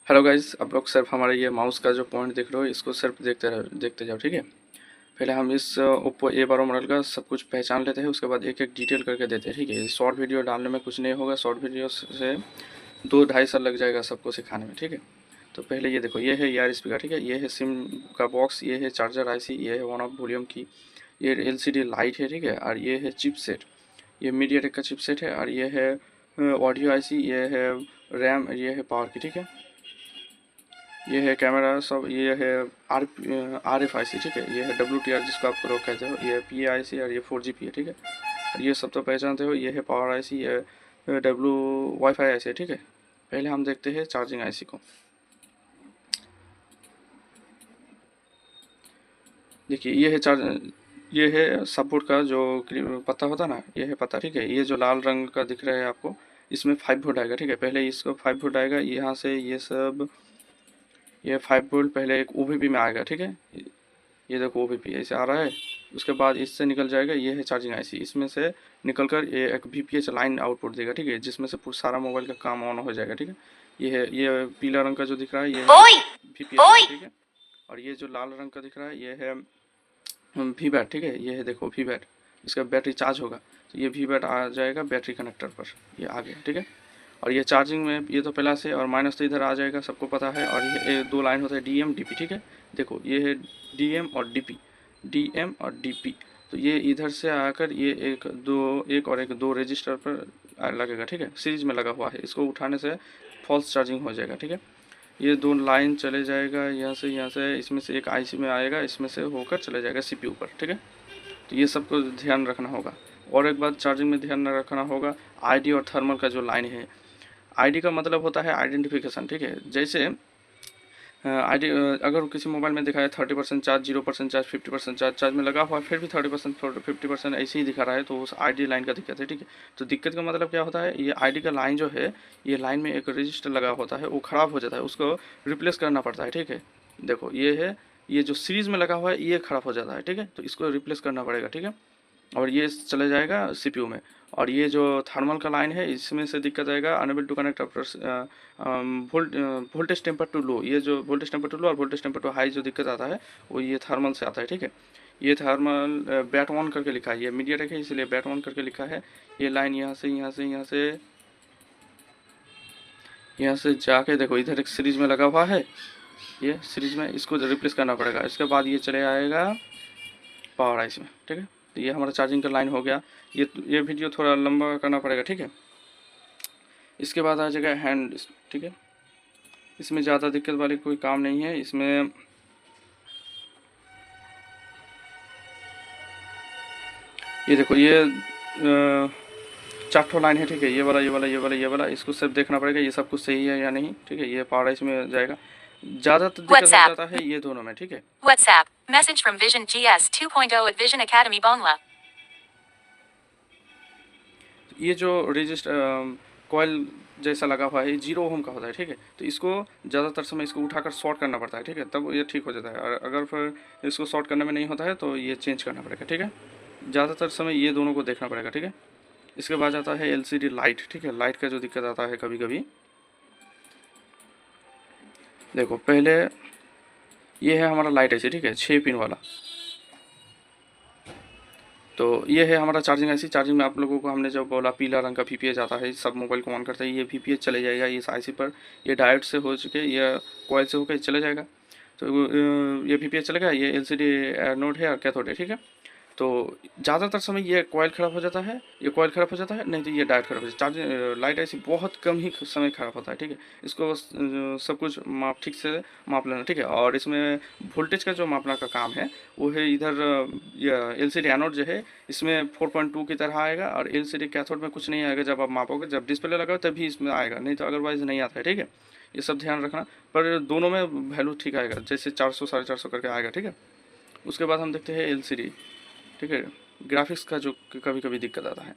Hello guys, आप लोग सिर्फ हमारे ये माउस का जो पॉइंट देख रहे हो इसको सिर्फ देखते जाओ, ठीक है। पहले हम इस ओप्पो A12 मॉडल का सब कुछ पहचान लेते हैं, उसके बाद एक एक डिटेल करके देते हैं, ठीक है। शॉर्ट वीडियो डालने में कुछ नहीं होगा, शॉर्ट वीडियो से 2-2.5 साल लग जाएगा सबको सिखाने में, ठीक है। तो पहले ये देखो, ये है यार स्पीकर, ठीक है। ये है सिम का बॉक्स, ये है चार्जर IC, ये है वन ऑफ वॉल्यूम की, ये LCD लाइट है, ठीक है। और ये है चिपसेट, ये मीडियाटेक का चिपसेट है। और ये है ऑडियो IC, ये है रैम, ये है पावर की, ठीक है। ये है कैमरा सब, ये है RFIC, ठीक है। ये है WTR जिसको आप लोग कहते हो, ये है PIC और ये 4G है, ठीक है। और ये सब तो पहचानते हो, ये है पावर IC, ये वाईफाई IC है, ठीक है। पहले हम देखते हैं चार्जिंग IC को। देखिए ये है सपोर्ट का जो पत्ता होता ना, ये है पत्ता, ठीक है। ये जो लाल रंग का दिख रहा है आपको, इसमें 5 वोल्ट आएगा, ठीक है। पहले इसको 5 वोल्ट आएगा, यहाँ से ये सब, ये 5 वोल्ट पहले एक OVP में आएगा, ठीक है। ये देखो OVP ऐसे आ रहा है। उसके बाद इससे निकल जाएगा, ये है चार्जिंग IC, इसमें से निकल कर ये एक VPH लाइन आउटपुट देगा, ठीक है, जिसमें से पूरा सारा मोबाइल का काम ऑन हो जाएगा, ठीक है। ये पीला रंग का जो दिख रहा है, ये है VPH, ठीक है। और ये जो लाल रंग का दिख रहा है, ये है VBAT, ठीक है। ये है देखो VBAT, इसका बैटरी चार्ज होगा, तो ये VBAT आ जाएगा बैटरी कनेक्टर पर, ये आ गया, ठीक है। और ये चार्जिंग में ये तो प्लस है और माइनस तो इधर आ जाएगा, सबको पता है। और ये 2 लाइन होता है DM DP, ठीक है। देखो ये है DM और DP, DM और DP। तो ये इधर से आकर ये एक और एक दो रजिस्टर पर लगेगा, ठीक है, सीरीज में लगा हुआ है। इसको उठाने से फॉल्स चार्जिंग हो जाएगा, ठीक है। ये 2 लाइन चले जाएगा यहाँ से इसमें से एक IC में आएगा, इसमें से होकर चले जाएगा CPU पर, ठीक है। तो ये सबको ध्यान रखना होगा। और एक बात चार्जिंग में ध्यान रखना होगा, ID और थर्मल का जो लाइन है। ID का मतलब होता है आइडेंटिफिकेशन, ठीक है। जैसे ID अगर किसी मोबाइल में दिखाया 30% चार्ज, 0% चार्ज, 50% चार्ज में लगा हुआ है, फिर भी 30% 50% ऐसे ही दिखा रहा है, तो उस ID लाइन का दिक्कत है, ठीक है। तो दिक्कत का मतलब क्या होता है, ये ID का लाइन जो है, ये लाइन में एक रजिस्टर लगा होता है, वो ख़राब हो जाता है, उसको रिप्लेस करना पड़ता है, ठीक है। देखो ये है, ये जो सीरीज़ में लगा हुआ है ये ख़राब हो जाता है, ठीक है। तो इसको रिप्लेस करना पड़ेगा, ठीक है। और ये चले जाएगा CPU में। और ये जो थर्मल का लाइन है, इसमें से दिक्कत आएगा, unable to connect voltage temper to low. ये जो वोल्टेज टेम्पर टू लो और वोल्टेज टेम्पर टू हाई जो दिक्कत आता है, वो ये थर्मल से आता है, ठीक है। ये थर्मल बैट ऑन करके लिखा है, ये मीडियाटेक है इसलिए बैट ऑन करके लिखा है। ये लाइन यहाँ से जाके देखो, इधर एक सीरीज में लगा हुआ है, ये सीरीज में, इसको रिप्लेस करना पड़ेगा। इसके बाद ये चले आएगा पावर IC में, ठीक है। तो ये हमारा चार्जिंग का लाइन हो गया। ये वीडियो थोड़ा लंबा करना पड़ेगा, ठीक है। इसके बाद आ जाएगा हैंड, ठीक है। इसमें ज़्यादा दिक्कत वाली कोई काम नहीं है। इसमें ये देखो, ये 4 ठो लाइन है, ठीक है। ये वाला, इसको सिर्फ देखना पड़ेगा ये सब कुछ सही है या नहीं, ठीक है। ये पावर IC में जाएगा। ज़्यादातर दिक्कत हो जाता है ये दोनों में, ठीक है। WhatsApp message from Vision GS 2.0 at Vision Academy Bongla। ये जो रजिस्टर कॉयल जैसा लगा हुआ है, 0 ओम का होता है, ठीक है। तो इसको ज़्यादातर समय इसको उठाकर शॉर्ट करना पड़ता है, ठीक है, तब ये ठीक हो जाता है। और अगर फिर इसको शॉर्ट करने में नहीं होता है तो ये चेंज करना पड़ेगा, ठीक है। ज़्यादातर समय ये दोनों को देखना पड़ेगा, ठीक है। इसके बाद आता है LCD लाइट, ठीक है। लाइट का जो दिक्कत आता है कभी कभी, देखो पहले ये है हमारा लाइट IC, ठीक है, 6 पिन वाला। तो ये है हमारा चार्जिंग IC। चार्जिंग में आप लोगों को हमने जब बोला पीला रंग का VPH आता है, सब मोबाइल को ऑन करता है, ये VPH चले जाएगा इस IC पर। ये डायोड से हो चुके, ये कॉइल से होकर चले जाएगा। तो ये VPH चलेगा, ये LCD एनोड है और कैथोड है, ठीक है। तो ज़्यादातर समय ये कॉइल ख़राब हो जाता है, नहीं तो ये डायोड ख़राब हो जाता है। चार्जिंग लाइट IC बहुत कम ही समय ख़राब होता है, ठीक है। इसको बस सब कुछ ठीक से माप लेना, ठीक है। और इसमें वोल्टेज का जो मापना का काम है वो है इधर, LCD एनोड जो है इसमें 4.2 की तरह आएगा, और LCD कैथोड में कुछ नहीं आएगा। जब आप मापोगे, जब डिस्प्ले लगाओ तभी इसमें आएगा, नहीं तो अदरवाइज़ नहीं आता है, ठीक है। ये सब ध्यान रखना, पर दोनों में वैल्यू ठीक आएगा, जैसे 400 450 करके आएगा, ठीक है। उसके बाद हम देखते हैं LCD, ठीक है। ग्राफिक्स का जो कभी कभी दिक्कत आता है,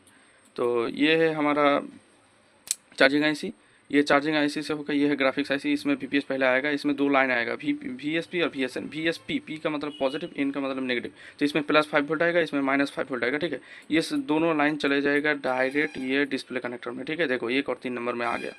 तो ये है हमारा चार्जिंग IC। ये चार्जिंग IC से होकर ये है ग्राफिक्स IC। इसमें VPH पहले आएगा, इसमें 2 लाइन आएगा, VSP और VSN। VSP, P का मतलब पॉजिटिव, N का मतलब नेगेटिव। तो इसमें +5 वोल्ट आएगा, इसमें -5 वोल्ट आएगा, ठीक है। ये दोनों लाइन चले जाएगा डायरेक्ट ये डिस्प्ले कनेक्टर में, ठीक है। देखो 1 और 3 नंबर में आ गया,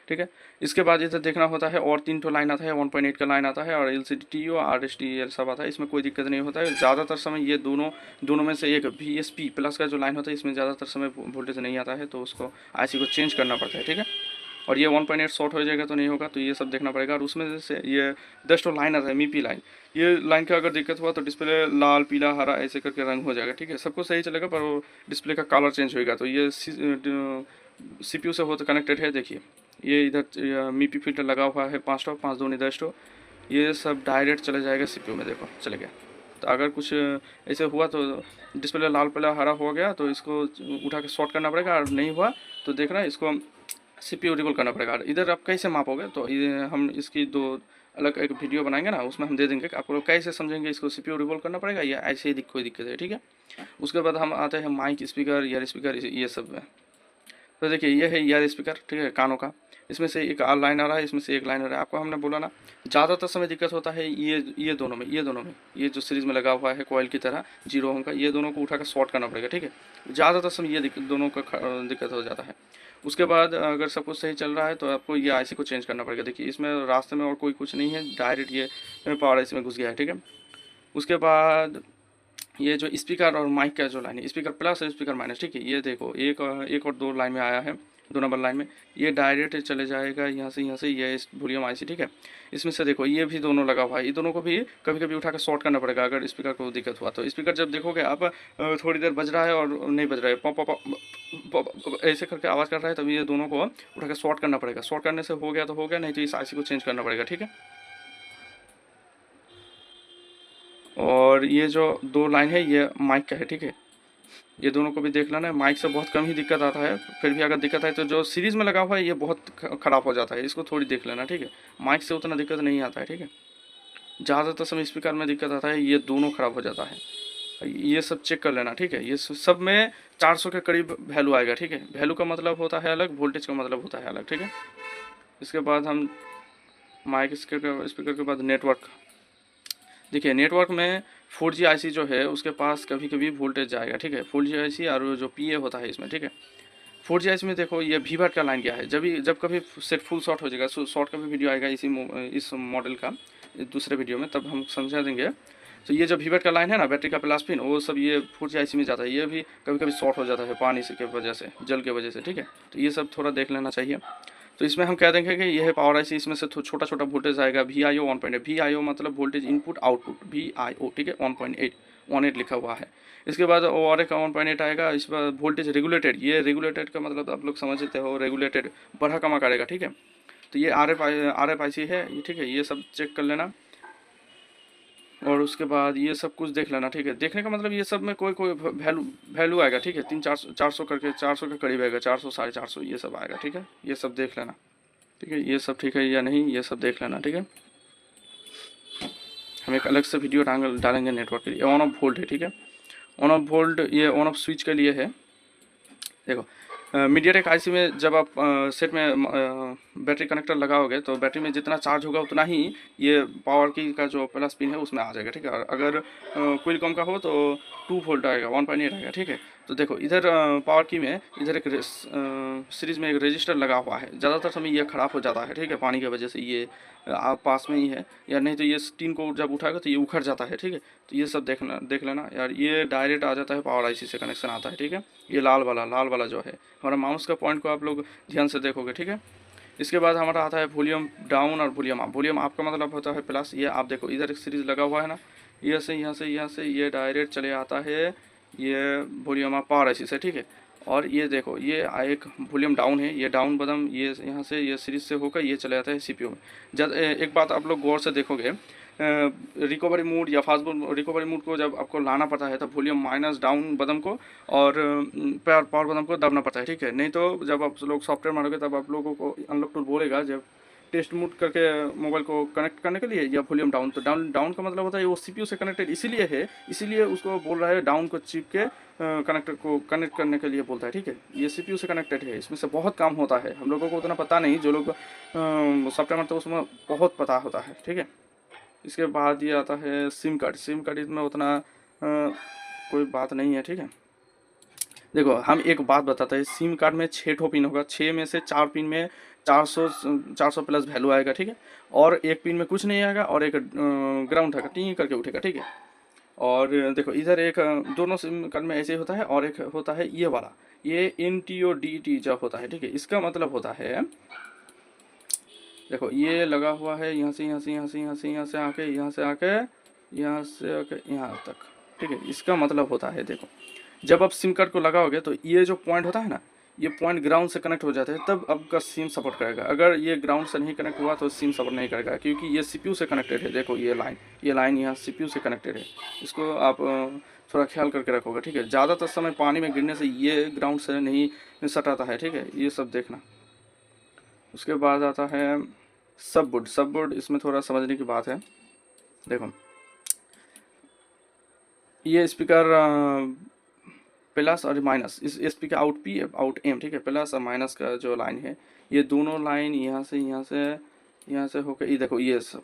ठीक है। इसके बाद इधर देखना होता है और 3 ठो लाइन आता है, 1.8 का लाइन आता है और LCD TO RST सब आता है। इसमें कोई दिक्कत नहीं होता है। ज़्यादातर समय ये दोनों में से एक VSP प्लस का जो लाइन होता है इसमें ज़्यादातर समय वोल्टेज नहीं आता है, तो उसको IC को चेंज करना पड़ता है, ठीक है। और ये 1.8 शॉर्ट हो जाएगा तो नहीं होगा, तो ये सब देखना पड़ेगा। और उसमें से ये 10 ठो लाइन आता है, MIPI लाइन। ये लाइन का अगर दिक्कत हुआ तो डिस्प्ले लाल पीला हरा ऐसे करके रंग हो जाएगा, ठीक है। सबको सही चलेगा पर वो डिस्प्ले का कलर चेंज होगा। तो ये CPU से हो तो कनेक्टेड है। देखिए ये इधर MIPI फिल्टर लगा हुआ है 5 ठो, 5 दूनी 10 ठो। ये सब डायरेक्ट चले जाएगा CPU में, देखो चले गया। तो अगर कुछ ऐसे हुआ तो डिस्प्ले लाल पीला हरा हो गया तो इसको उठा के शॉर्ट करना पड़ेगा, और नहीं हुआ तो देखना इसको CPU रिकॉल करना पड़ेगा। इधर आप कैसे मापोगे, तो ये हम इसकी 2 अलग एक वीडियो बनाएंगे ना, उसमें हम दे देंगे कि आप लोग कैसे समझेंगे इसको CPU रिकॉल करना पड़ेगा या ऐसे ही कोई दिक्कत है, ठीक है। उसके बाद हम आते हैं माइक स्पीकर, ईयर स्पीकर, ये सब में। तो देखिए ये है ईयर स्पीकर, ठीक है, कानों का। इसमें से एक लाइन आ रहा है, इसमें से एक लाइन आ रहा है। आपको हमने बोला ना ज़्यादातर समय दिक्कत होता है ये दोनों में, ये जो सीरीज़ में लगा हुआ है कोयल की तरह 0 ओम का, ये दोनों को उठा कर शॉर्ट करना पड़ेगा, ठीक है। ज़्यादातर समय ये दोनों का दिक्कत हो जाता है। उसके बाद अगर सब कुछ सही चल रहा है तो आपको ये IC को चेंज करना पड़ेगा। देखिए इसमें रास्ते में और कुछ नहीं है, डायरेक्ट ये पावर IC में घुस गया है, ठीक है। उसके बाद ये जो स्पीकर और माइक का जो लाइन है, स्पीकर प्लस और स्पीकर माइनस, ठीक है। ये देखो एक और 2 लाइन में आया है, 2 नंबर लाइन में। ये डायरेक्ट चले जाएगा यहाँ से ये इस वॉल्यूम IC, ठीक है। इसमें से देखो ये भी दोनों लगा हुआ है, ये दोनों को भी कभी कभी उठा कर शॉर्ट करना पड़ेगा अगर स्पीकर को दिक्कत हुआ तो। स्पीकर जब देखोगे आप थोड़ी देर बज रहा है और नहीं बज रहा है, पॉप पॉप ऐसे करके आवाज़ कर रहा है, तभी ये दोनों को उठा कर शॉर्ट करना पड़ेगा। शॉर्ट करने से हो गया तो हो गया, नहीं तो इस IC को चेंज करना पड़ेगा, ठीक है। और ये जो 2 लाइन है ये माइक का है, ठीक है। ये दोनों को भी देख लेना है। माइक से बहुत कम ही दिक्कत आता है, फिर भी अगर दिक्कत आए तो जो सीरीज़ में लगा हुआ है ये बहुत ख़राब हो जाता है, इसको थोड़ी देख लेना, ठीक है। माइक से उतना दिक्कत नहीं आता है, ठीक है। ज़्यादातर समय स्पीकर में दिक्कत आता है, ये दोनों ख़राब हो जाता है। ये सब चेक कर लेना, ठीक है। ये सब में 400 के करीब वैल्यू आएगा, ठीक है। वैल्यू का मतलब होता है अलग, वोल्टेज का मतलब होता है अलग, ठीक है। इसके बाद हम माइक स्पीकर के बाद नेटवर्क। देखिए नेटवर्क में 4G IC जो है उसके पास कभी कभी वोल्टेज जाएगा, ठीक है। 4G IC और जो PA होता है इसमें, ठीक है। 4G IC में देखो ये VBAT का लाइन क्या है, जब कभी सेट फुल शॉर्ट हो जाएगा, शॉर्ट का भी वीडियो आएगा इस मॉडल का दूसरे वीडियो में, तब हम समझा देंगे। तो ये जो VBAT का लाइन है ना, बैटरी का प्लस पिन, वो सब ये 4G IC में जाता है। ये भी कभी कभी शॉर्ट हो जाता है पानी से के वजह से, जल के वजह से, ठीक है। तो ये सब थोड़ा देख लेना चाहिए। तो इसमें हम कह देंगे कि यह है पावर IC, इसमें से छोटा छोटा वोल्टेज आएगा। VIO 1.8, VIO मतलब वोल्टेज इनपुट आउटपुट, VIO, ठीक है। 1.8 लिखा हुआ है। इसके बाद और एक 1.8 आएगा। इस पर वोल्टेज रेगुलेटेड, ये रेगुलेटेड का मतलब आप लोग समझते हो, रेगुलेटेड बढ़ा कमा करेगा, ठीक है। तो ये RFIC है, ठीक है। ये सब चेक कर लेना और उसके बाद ये सब कुछ देख लेना, ठीक है। देखने का मतलब ये सब में कोई वैल्यू आएगा, ठीक है। 300-400 करके 400 के करीब आएगा, 400 450 ये सब आएगा, ठीक है। ये सब देख लेना, ठीक है। ये सब ठीक है या नहीं ये सब देख लेना, ठीक है। हम एक अलग से वीडियो डालेंगे नेटवर्क के लिए। ऑन ऑफ वोल्ट है, ठीक है। ऑन ऑफ वोल्ट ये ऑन ऑफ स्विच के लिए है। देखो मीडियाटेक IC में जब आप सेट में बैटरी कनेक्टर लगाओगे तो बैटरी में जितना चार्ज होगा उतना ही ये पावर की का जो प्लस पिन है उसमें आ जाएगा, ठीक है। और अगर क्विलकॉम का हो तो 2 वोल्ट आएगा, 1.8 आएगा, ठीक है। तो देखो इधर पावर की में इधर एक सीरीज़ में एक रजिस्टर लगा हुआ है। ज़्यादातर समय ये ख़राब हो जाता है, ठीक है, पानी की वजह से। ये आप पास में ही है या नहीं तो ये टीन को जब उठाएगा तो ये उखड़ जाता है, ठीक है। तो ये सब देख लेना यार। ये डायरेक्ट आ जाता है पावर IC से कनेक्शन आता है, ठीक है। ये लाल वाला जो है हमारा माउस का पॉइंट को आप लोग ध्यान से देखोगे, ठीक है। इसके बाद हमारा आता है वॉल्यूम डाउन और वॉल्यूम अप। वॉल्यूम अप का मतलब होता है प्लस। ये आप देखो इधर एक सीरीज़ लगा हुआ है ना, यहाँ से ये डायरेक्ट चले आता है ये वॉल्यूम अप पावर IC से, ठीक है। और ये देखो ये एक वॉल्यूम डाउन है, ये डाउन बटन ये यहाँ से ये सीरीज से होकर ये चले जाता है CPU में। जब एक बात आप लोग गौर से देखोगे, रिकवरी मोड या फास्ट रिकवरी मोड को जब आपको लाना पड़ता है तब वॉल्यूम माइनस डाउन बटन को और पावर बटन को दबना पड़ता है, ठीक है। नहीं तो जब आप लोग सॉफ्टवेयर मारोगे तब आप लोगों को अनलॉक टूल बोलेगा जब टेस्ट मोड करके मोबाइल को कनेक्ट करने के लिए या वॉल्यूम डाउन। तो डाउन का मतलब होता है वो CPU से कनेक्टेड इसीलिए है, इसीलिए उसको बोल रहा है डाउन को चिप के कनेक्टर को कनेक्ट करने के लिए बोलता है, ठीक है। ये CPU से कनेक्टेड है, इसमें से बहुत काम होता है, हम लोगों को उतना पता नहीं, जो लोग सॉफ्टवेयर मारते हैं उसमें बहुत पता होता है, ठीक है। इसके बाद ये आता है सिम कार्ड। इसमें उतना कोई बात नहीं है, ठीक है। देखो हम एक बात बताते हैं, सिम कार्ड में 6 ठो पिन होगा, 6 में से 4 पिन में 400 प्लस वैल्यू आएगा, ठीक है। और एक पिन में कुछ नहीं आएगा और एक ग्राउंड होगा, टी करके उठेगा, ठीक है। और देखो इधर एक दोनों सिम कार्ड में ऐसे होता है, और एक होता है ये वाला, ये NTO-DT जब होता है, ठीक है। इसका मतलब होता है, देखो ये लगा हुआ है यहाँ से यहाँ से यहाँ से यहाँ से यहाँ से आके यहाँ से आके यहाँ से आके यहाँ तक, ठीक है। इसका मतलब होता है, देखो जब आप सिम कार्ड को लगाओगे तो ये जो पॉइंट होता है ना, ये पॉइंट ग्राउंड से कनेक्ट हो जाते हैं, तब आपका सिम सपोर्ट करेगा। अगर ये ग्राउंड से नहीं कनेक्ट हुआ तो सिम सपोर्ट नहीं करेगा, क्योंकि ये CPU से कनेक्टेड है। देखो ये लाइन यहाँ CPU से कनेक्टेड है। इसको आप थोड़ा ख्याल करके रखोगे, ठीक है। ज़्यादातर समय पानी में गिरने से ये ग्राउंड से नहीं सटाता है, ठीक है। ये सब देखना। उसके बाद आता है सब बोर्ड। इसमें थोड़ा समझने की बात है। देखो ये स्पीकर प्लस और माइनस, इस speaker out P out M, ठीक है। प्लस और माइनस का जो लाइन है, ये दोनों लाइन यहाँ से होकर ये देखो ये सब,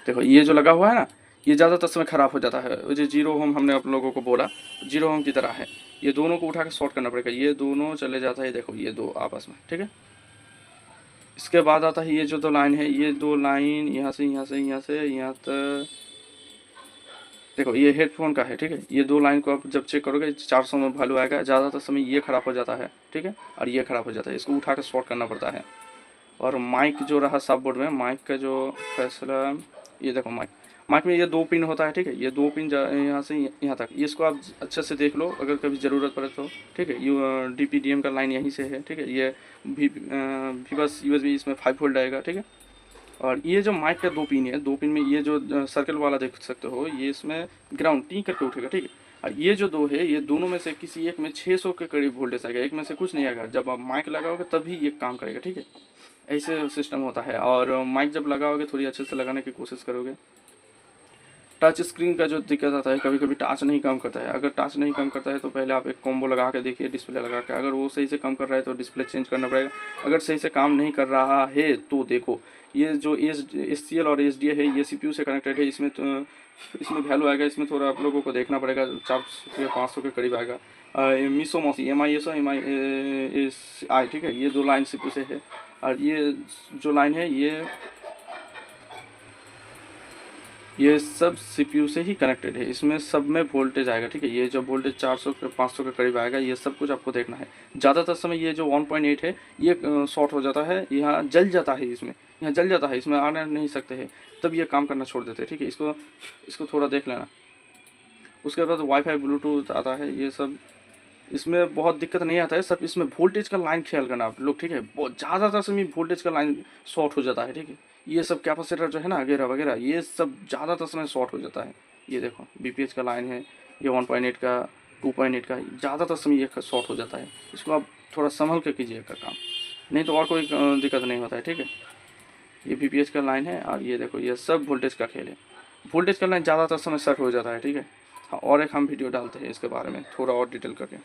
देखो ये जो लगा हुआ है ना, ये ज़्यादातर समय ख़राब हो जाता है। वो जो 0 ओम हमने आप लोगों को बोला, 0 ओम की तरह है। ये दोनों को उठा के शॉर्ट करना पड़ेगा, ये दोनों चले जाता है, देखो ये दो आपस में, ठीक है। इसके बाद आता है ये जो 2 लाइन है, ये 2 लाइन यहाँ से यहाँ तक, देखो ये हेडफोन का है, ठीक है। ये 2 लाइन को आप जब चेक करोगे 400 में वैल्यू आएगा। ज़्यादातर समय ये ख़राब हो जाता है, ठीक है, और ये ख़राब हो जाता है, इसको उठा के शॉर्ट करना पड़ता है। और माइक जो रहा सब बोर्ड में, माइक का जो फैसला, ये देखो माइक में ये 2 पिन होता है, ठीक है। ये 2 पिन यहाँ से यहाँ तक, इसको आप अच्छे से देख लो अगर कभी ज़रूरत पड़े तो, ठीक है। DPDM का लाइन यहीं से है, ठीक है। ये भी बस USB इसमें 5 वोल्ट आएगा, ठीक है। और ये जो माइक का 2 पिन है, 2 पिन में ये जो सर्कल वाला देख सकते हो, ये इसमें ग्राउंड टी करके उठेगा, ठीक है। और ये जो 2 है, ये दोनों में से किसी एक में 600 के करीब वोल्टेज आएगा, एक में से कुछ नहीं आएगा। जब आप माइक लगाओगे तभी ये काम करेगा, ठीक है। ऐसे सिस्टम होता है। और माइक जब लगाओगे थोड़ी अच्छे से लगाने की कोशिश करोगे। टच स्क्रीन का जो दिक्कत आता है, कभी कभी टच नहीं काम करता है। अगर टच नहीं काम करता है तो पहले आप एक कॉम्बो लगा के देखिए, डिस्प्ले लगा के। अगर वो सही से काम कर रहा है तो डिस्प्ले चेंज करना पड़ेगा। अगर सही से काम नहीं कर रहा है तो देखो ये जो SCL और SDA है, ये CPU से कनेक्टेड है। इसमें वैल्यू आएगा, इसमें थोड़ा आप लोगों को देखना पड़ेगा, 400 या 500 के करीब आएगा। मिसो मौसी MISO MISI, ठीक है। ये 2 लाइन CPU से है। और ये जो लाइन है, ये सब CPU से ही कनेक्टेड है। इसमें सब में वोल्टेज आएगा, ठीक है। ये जो वोल्टेज 400 के 500 के करीब आएगा, ये सब कुछ आपको देखना है। ज़्यादातर समय ये जो 1.8 है, ये शॉर्ट हो जाता है, यहाँ जल जाता है, यहाँ जल जाता है, इसमें आने नहीं सकते हैं, तब ये काम करना छोड़ देते हैं, ठीक है। इसको थोड़ा देख लेना। उसके बाद वाईफाई ब्लूटूथ आता है, ये सब इसमें बहुत दिक्कत नहीं आता है। सब इसमें वोल्टेज का लाइन ख्याल करना आप लोग, ठीक है। बहुत ज़्यादातर समय वोल्टेज का लाइन शॉर्ट हो जाता है, ठीक है। ये सब कैपेसिटर जो है ना वगैरह वगैरह, ये सब ज़्यादातर समय शॉर्ट हो जाता है। ये देखो BPH का लाइन है, ये 1.8 का 2.8 का, ज़्यादातर समय ये शॉर्ट हो जाता है। इसको आप थोड़ा संभल के कीजिएगा काम, नहीं तो और कोई दिक्कत नहीं होता है, ठीक है। ये BPH का लाइन है। और ये देखो ये सब वोल्टेज का खेल है। वोल्टेज का लाइन ज़्यादातर समय शॉर्ट हो जाता है, ठीक है। हाँ, और एक हम वीडियो डालते हैं इसके बारे में थोड़ा और डिटेल करके।